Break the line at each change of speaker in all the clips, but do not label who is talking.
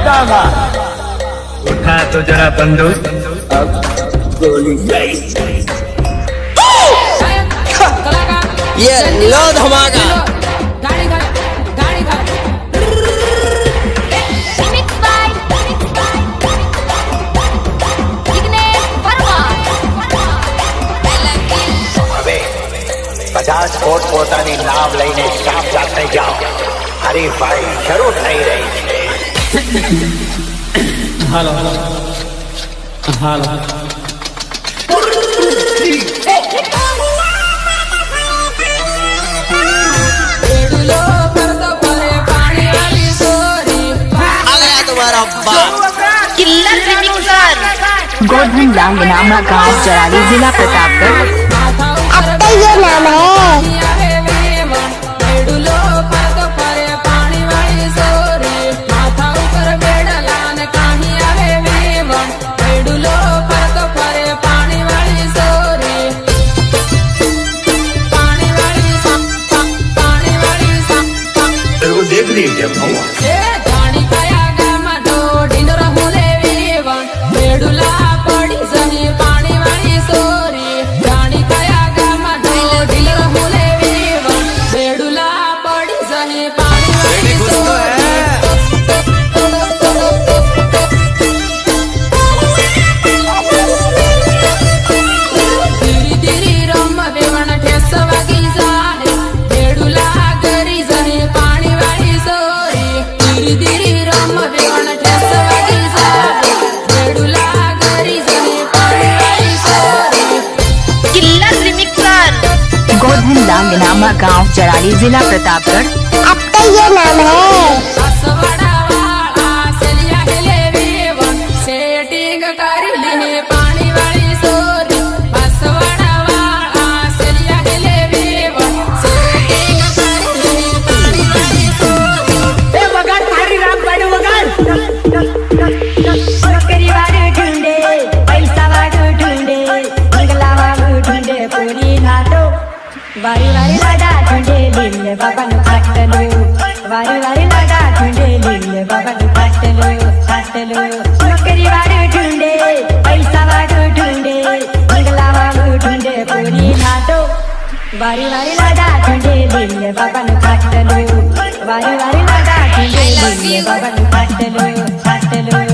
बताना।
उठा तो जरा बंदूक,
अब गोली गई।
ये लो धमाका।
पचास कोट પોતાની નામ લઈને સાફ જાતે જાઓ. હરીફાઈ શરૂ થઈ રહી છે.
હાલો હાલો હાલો.
किल्लर रिमिक्सर गोधन लांग नामा गांव जराली जिला प्रतापगढ़।
अब तो ये नाम है।
देख लीजिए भगवान।
गोधन लांग नामा गांव जराली जिला प्रतापगढ़।
अब तो ये नाम है।
वारी वारी लगा झुंडे लीले बाबा नु काटलो, वारी वारी लगा झुंडे लीले बाबा नु काटलो काटलो। नौकरी वाले ढूंढे, पैसा वाले ढूंढे, बंगला वाले ढूंढे, पूरी नाटो। वारी वारी लगा झुंडे लीले बाबा नु काटलो, वारी वारी लगा झुंडे लीले बाबा नु काटलो काटलो।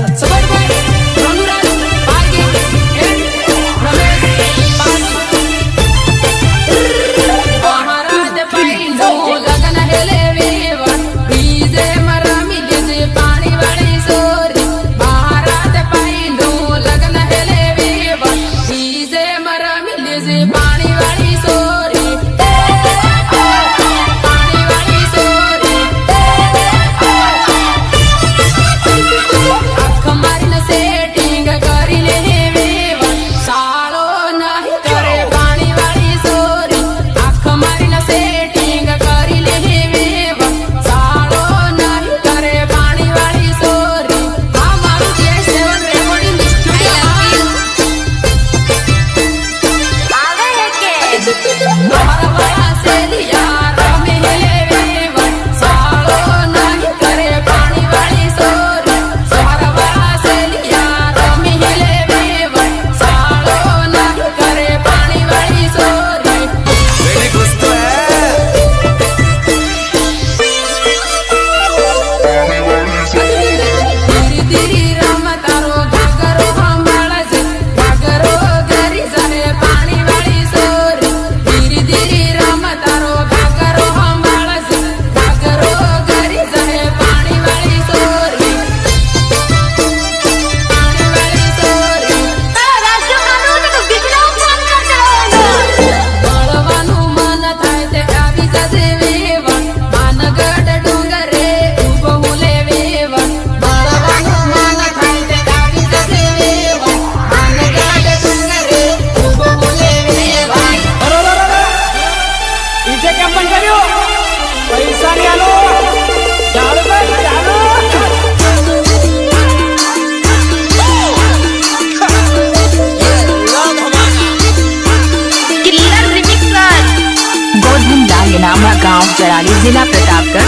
गांव जराली जिला प्रतापगढ़।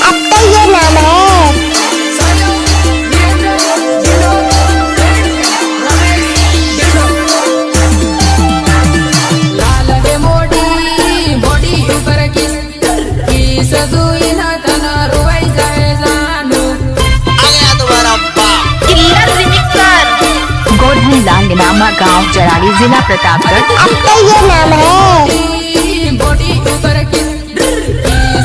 अब तो ये नाम है।
सजुईन तन रुवाई जाए जानो
आ गया तुम्हारा बाप।
किल्लर रिमिक्सर गोधन लांगनामा गांव जराली जिला प्रतापगढ़।
अब तो ये नाम है।
बॉडी ऊपर की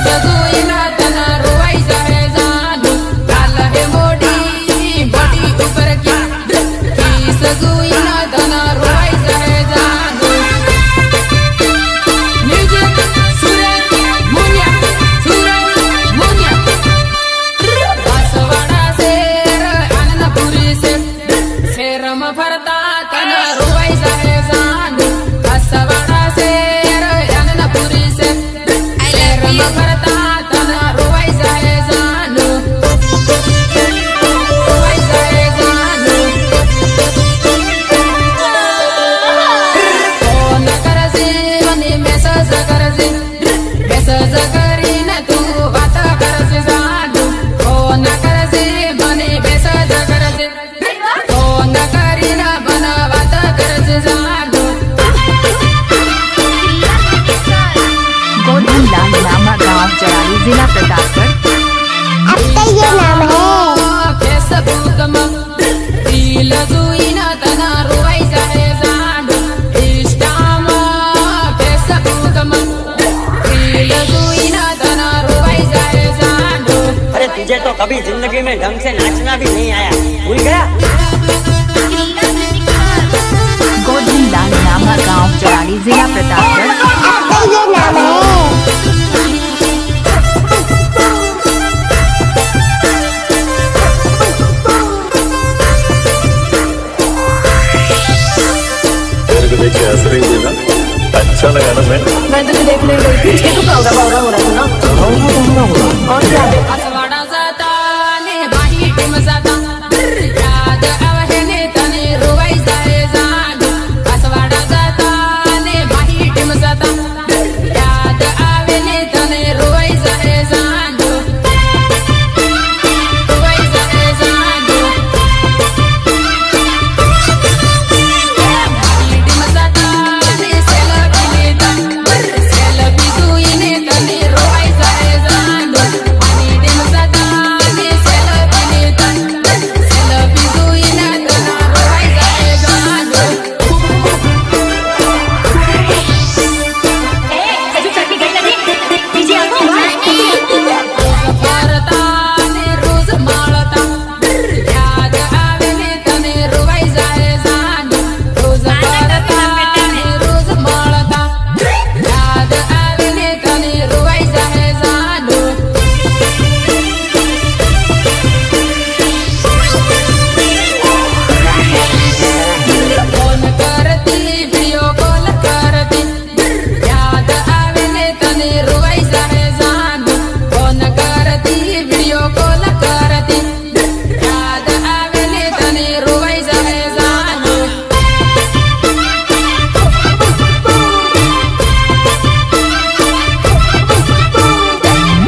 सजुईन तन रुवाई जाए जानो काल है मोडी बॉडी ऊपर की सजुईन तन रुवाई जाए जानो म्यूजिक सूरज मुनिया बांसवाड़ा शेर आनंदपुरी शेर में फरता तन रुवाई जाए जानो बांसवाड़ा शेर आनंदपुरी शेर में फरता तन रुवाई जाए जानो रुवाई जाए जानो फोन करजे मने मेसेज करीन तू बात करजे जानो फोन करजे मने मेसेज करजे फोन करीन बन बात करजे जानो
गोधन लांगनामा गांव जराली जिला प्रतापगढ़।
अब तो ये नाम है।
फेसबुक में रील जुईन तना रुवाई जाए जानो इंस्टा में फेसबुक में रील जुईन तना रुवाई जाए जानो
अरे तुझे तो कभी जिंदगी में ढंग से नाचना भी नहीं आया, भूल गया।
गोधन लांगनामा गांव जराली जिला प्रतापगढ़।
अब तो ये नाम है।
तेरे को देख के हंस रही थी ना, अच्छा लगा ना। मैं
तुझे देखने गई थी, ये तो क्या होगा हो रहा था ना। और क्या
असवाड़ा जाता ने बाही टीम जाता याद आवे ने तने रुवाई जाए जानो असवाड़ा जाता ने बाही टीम जाता याद आवे ने तने रुवाई जाए जानो रुवाई जाए जानो बाही टीम जाता ने सेल्फी जुईने तने रुवाई जाए जानो बाही टीम जाता ने सेल्फी जुईने तने रुवाई जाए जानो भरता ने रोज माळता याद आवे ने तने रुवाई जाए जानो रोज भरता ने रोज माळता याद आवे ने तने रुवाई जाए जानो फोन करती वीडियो कॉल करती याद आवे ने तने रुवाई जाए जानो फोन करती वीडियो कॉल करती याद आवे ने तने रुवाई जाए जानो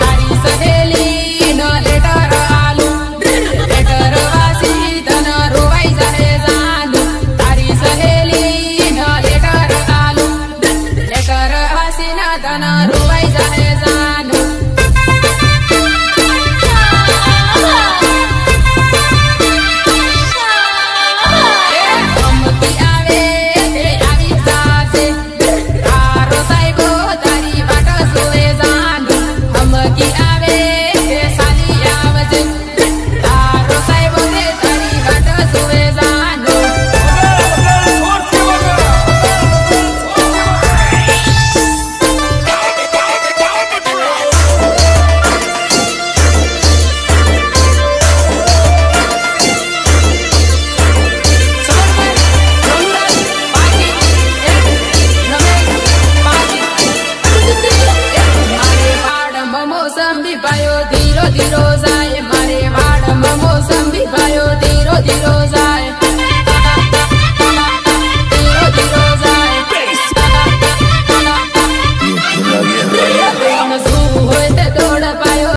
तारी सहेली न लेटर आलू लेटर वासी तन रुवाई जाए जानो तारी सहेली न लेटर आलू लेटर वासी न तन रुवाई जाए जानो हमकी आवे ते आवी जासे तारो साइबो तारी बाट सोए जानो हमकी आवे ते साली आवजे तारो साइबो ते तारी बाट सोए जानो मारे भाड़म मोसंबी पायो धीरो धीरो जाए मारे भाड़म मोसंबी पायो धीरो धीरो जाए